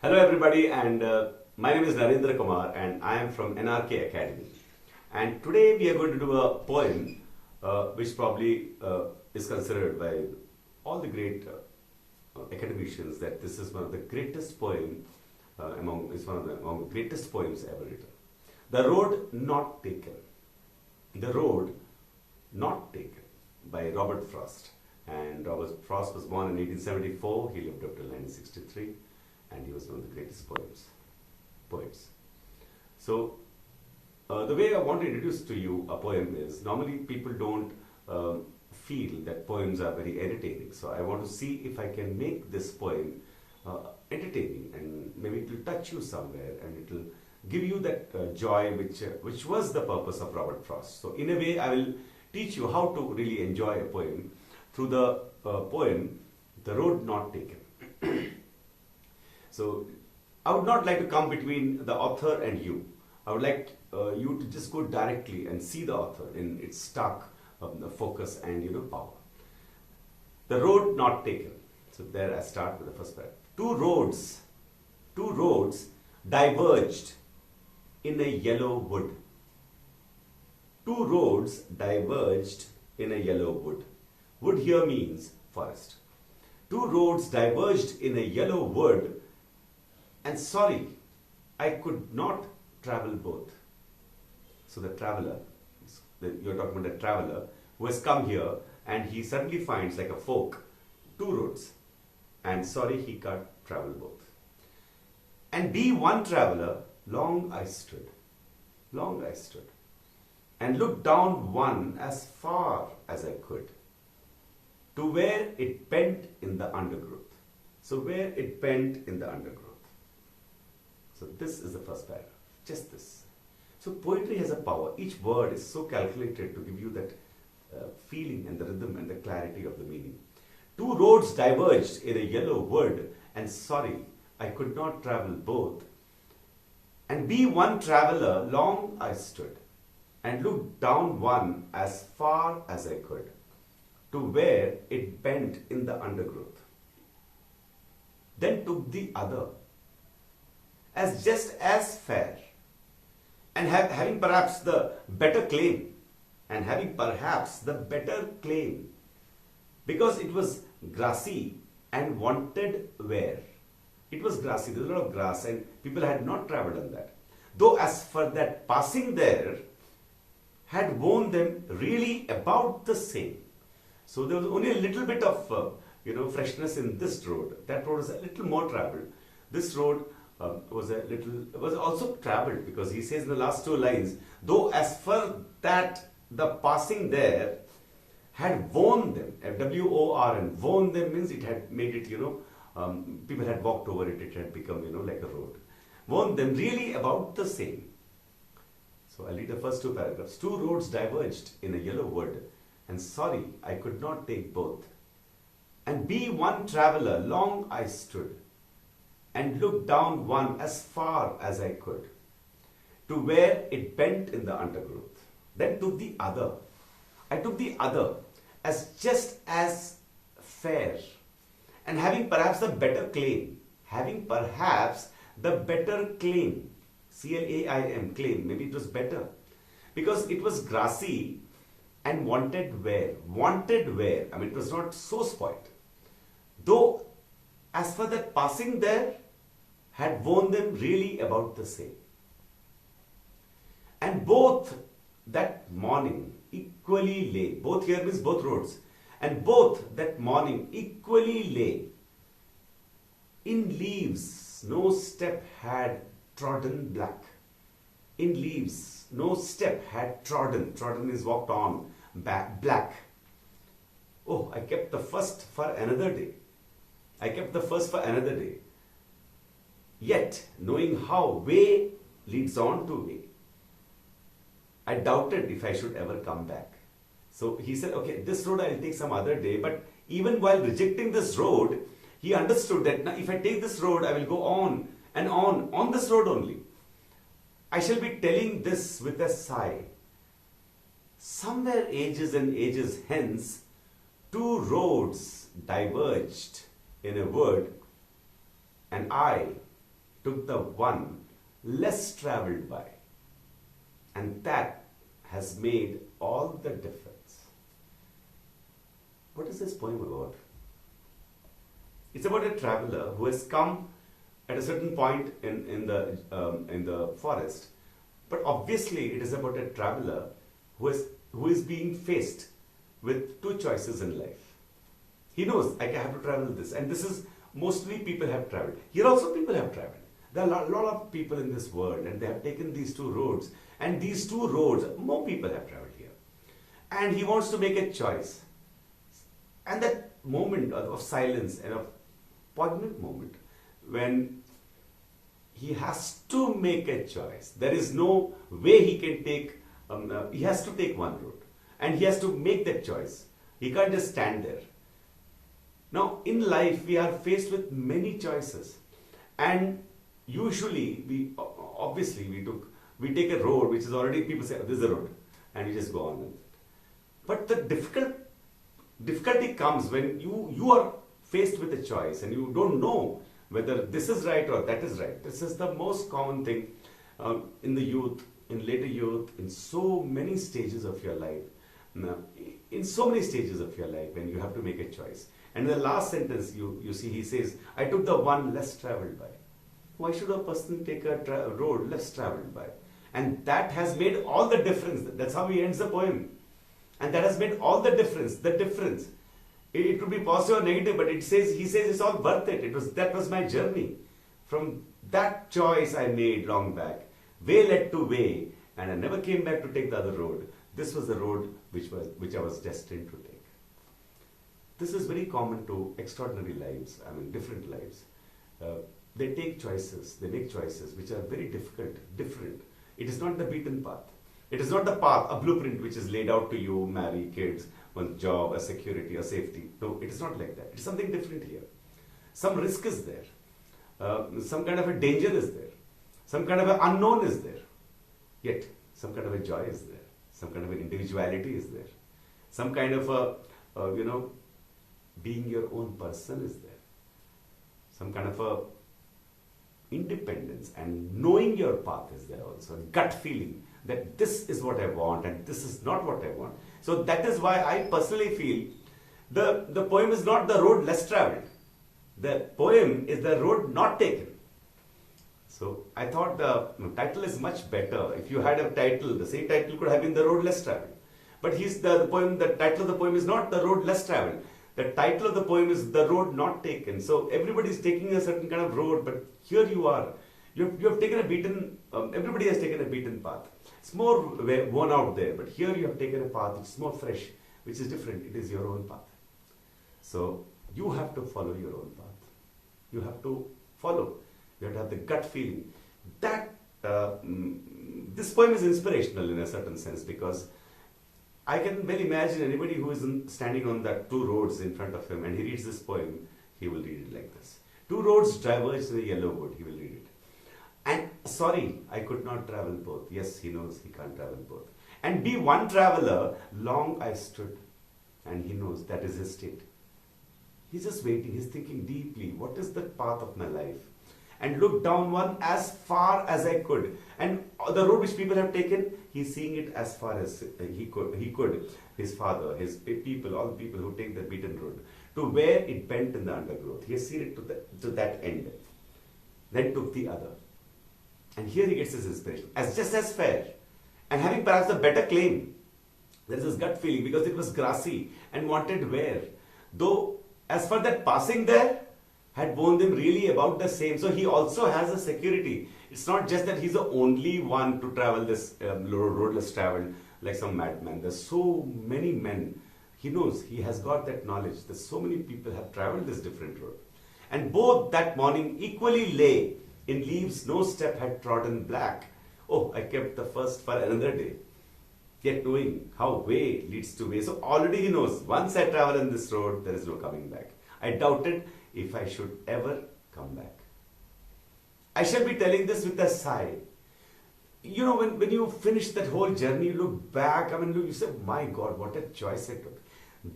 Hello everybody, and my name is Narendra Kumar and I am from NRK Academy. And today we are going to do a poem which probably is considered by all the great academicians that this is one of the greatest among the greatest poems ever written. The Road Not Taken. The Road Not Taken by Robert Frost. And Robert Frost was born in 1874. He lived up till 1963. And he was one of the greatest poets. So, the way I want to introduce to you a poem is, normally people don't feel that poems are very entertaining. So I want to see if I can make this poem entertaining, and maybe it will touch you somewhere and it will give you that joy which was the purpose of Robert Frost. So in a way, I will teach you how to really enjoy a poem through the poem, The Road Not Taken. So, I would not like to come between the author and you. I would like you to just go directly and see the author in its stark focus and power. The Road Not Taken. So there I start with the first paragraph. Two roads diverged in a yellow wood. Two roads diverged in a yellow wood. Wood here means forest. Two roads diverged in a yellow wood. And sorry, I could not travel both. So the traveler, you're talking about a traveler who has come here and he suddenly finds like a fork, two roads. And sorry, he can't travel both. And be one traveler, long I stood, and looked down one as far as I could, to where it bent in the undergrowth. So where it bent in the undergrowth. So this is the first paragraph, just this. So poetry has a power. Each word is so calculated to give you that feeling and the rhythm and the clarity of the meaning. Two roads diverged in a yellow wood, and sorry, I could not travel both. And be one traveler, long I stood, and looked down one as far as I could, to where it bent in the undergrowth. Then took the other, as just as fair, and having perhaps the better claim, because it was grassy and wanted wear. It was grassy, there was a lot of grass, and people had not travelled on that. Though as for that passing there, had worn them really about the same. So there was only a little bit of freshness in this road. That road was a little more travelled. This road was also travelled, because he says in the last two lines, though as for that the passing there had worn them, W-O-R-N, worn them means it had made it, people had walked over it, it had become, like a road. Worn them really about the same. So I'll read the first two paragraphs. Two roads diverged in a yellow wood, and sorry, I could not take both. And be one traveller, long I stood, and looked down one as far as I could, to where it bent in the undergrowth. Then took the other. I took the other as just as fair, and having perhaps the better claim. C-L-A-I-M, claim. Maybe it was better. Because it was grassy and wanted wear. I mean, it was not so spoiled. Though, as for that passing there, had worn them really about the same. And both that morning equally lay. Both here means both roads. And both that morning equally lay. In leaves, no step had trodden black. In leaves, no step had trodden. Trodden is walked on, black. Oh, I kept the first for another day. Yet, knowing how way leads on to way, I doubted if I should ever come back. So he said, okay, this road I'll take some other day. But even while rejecting this road, he understood that now if I take this road, I will go on and on this road only. I shall be telling this with a sigh. Somewhere ages and ages hence, two roads diverged in a wood, and I took the one less traveled by. And that has made all the difference. What is this poem about? It's about a traveler who has come at a certain point in the forest. But obviously it is about a traveler who is being faced with two choices in life. He knows, I have to travel this, and this is mostly people have traveled. Here also people have traveled. There are a lot of people in this world, and they have taken these two roads. And these two roads, more people have traveled here. And he wants to make a choice. And that moment of silence and of poignant moment when he has to make a choice. There is no way he can take, he has to take one road. And he has to make that choice. He can't just stand there. Now, in life, we are faced with many choices. And usually, we take a road which is already, people say, this is a road. And we just go on with it. But the difficulty comes when you are faced with a choice and you don't know whether this is right or that is right. This is the most common thing in the youth, in later youth, in so many stages of your life. In so many stages of your life when you have to make a choice. And in the last sentence, you see, he says, I took the one less traveled by. Why should a person take a road less traveled by? And that has made all the difference. That's how he ends the poem. And that has made all the difference. The difference. It could be positive or negative, but he says it's all worth it. That was my journey. From that choice I made long back, way led to way, and I never came back to take the other road. This was the road which I was destined to take. This is very common to extraordinary lives, different lives. They take choices, they make choices which are very difficult, different. It is not the beaten path. It is not the path, a blueprint which is laid out to you, marry, kids, one job, a security, a safety. No, it is not like that. It is something different here. Some risk is there. Some kind of a danger is there. Some kind of an unknown is there. Yet, some kind of a joy is there. Some kind of an individuality is there. Some kind of a, being your own person is there. Some kind of a independence and knowing your path is there also. Gut feeling that this is what I want and this is not what I want. So that is why I personally feel the poem is not the road less traveled. The poem is the road not taken. So I thought the title is much better. If you had a title, the same title could have been The Road Less Traveled. But the title of the poem is not The Road Less Traveled. The title of the poem is The Road Not Taken. So everybody is taking a certain kind of road, but here you are. You have taken a beaten, everybody has taken a beaten path. It's more worn out there, but here you have taken a path which is more fresh, which is different. It is your own path. So you have to follow your own path. You have to follow. You have to have the gut feeling. This poem is inspirational in a certain sense because I can well imagine anybody who is standing on that two roads in front of him and he reads this poem, he will read it like this. Two roads diverged in a yellow wood, he will read it. And sorry, I could not travel both. Yes, he knows he can't travel both. And be one traveler, long I stood. And he knows that is his state. He's just waiting, he's thinking deeply, what is the path of my life? And look down one as far as I could. And the road which people have taken, he's seeing it as far as he could. His father, his people, all the people who take the beaten road, to where it bent in the undergrowth. He has seen it to that end. Then took the other. And here he gets his inspiration. As just as fair. And having perhaps a better claim. There is this gut feeling because it was grassy and wanted wear. Though as for that passing there, had borne them really about the same. So he also has a security. It's not just that he's the only one to travel this road less traveled like some madman. There's so many men. He knows, he has got that knowledge. There's so many people have traveled this different road. And both that morning equally lay in leaves no step had trodden black. Oh, I kept the first for another day. Yet knowing how way leads to way. So already he knows, once I travel in this road, there is no coming back. I doubted if I should ever come back. I shall be telling this with a sigh. You know, when you finish that whole journey, you look back, you say, my God, what a choice I took.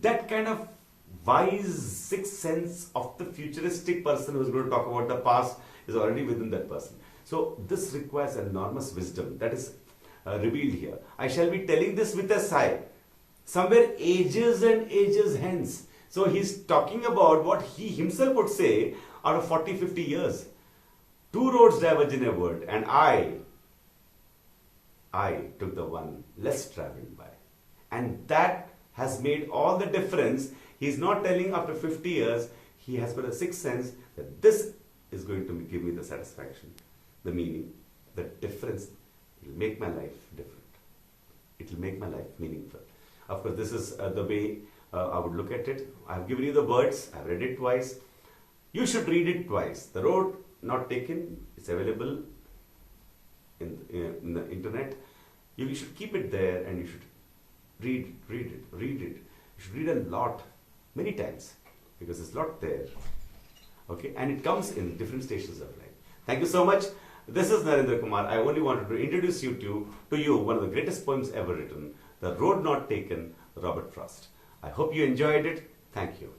That kind of wise sixth sense of the futuristic person who's going to talk about the past is already within that person. So this requires enormous wisdom that is revealed here. I shall be telling this with a sigh, somewhere ages and ages hence. So he's talking about what he himself would say out of 40, 50 years. Two roads diverge in a world, and I took the one less traveled by. And that has made all the difference. He's not telling after 50 years, he has got a sixth sense that this is going to give me the satisfaction, the meaning, the difference. It will make my life different. It will make my life meaningful. Of course, this is the way I would look at it. I've given you the words, I've read it twice. You should read it twice. The road not taken is available in the internet. You should keep it there and you should read it. You should read a lot, many times, because there's a lot there. Okay, and it comes in different stations of life. Thank you so much. This is Narendra Kumar. I only wanted to introduce you to one of the greatest poems ever written, The Road Not Taken, Robert Frost. I hope you enjoyed it. Thank you.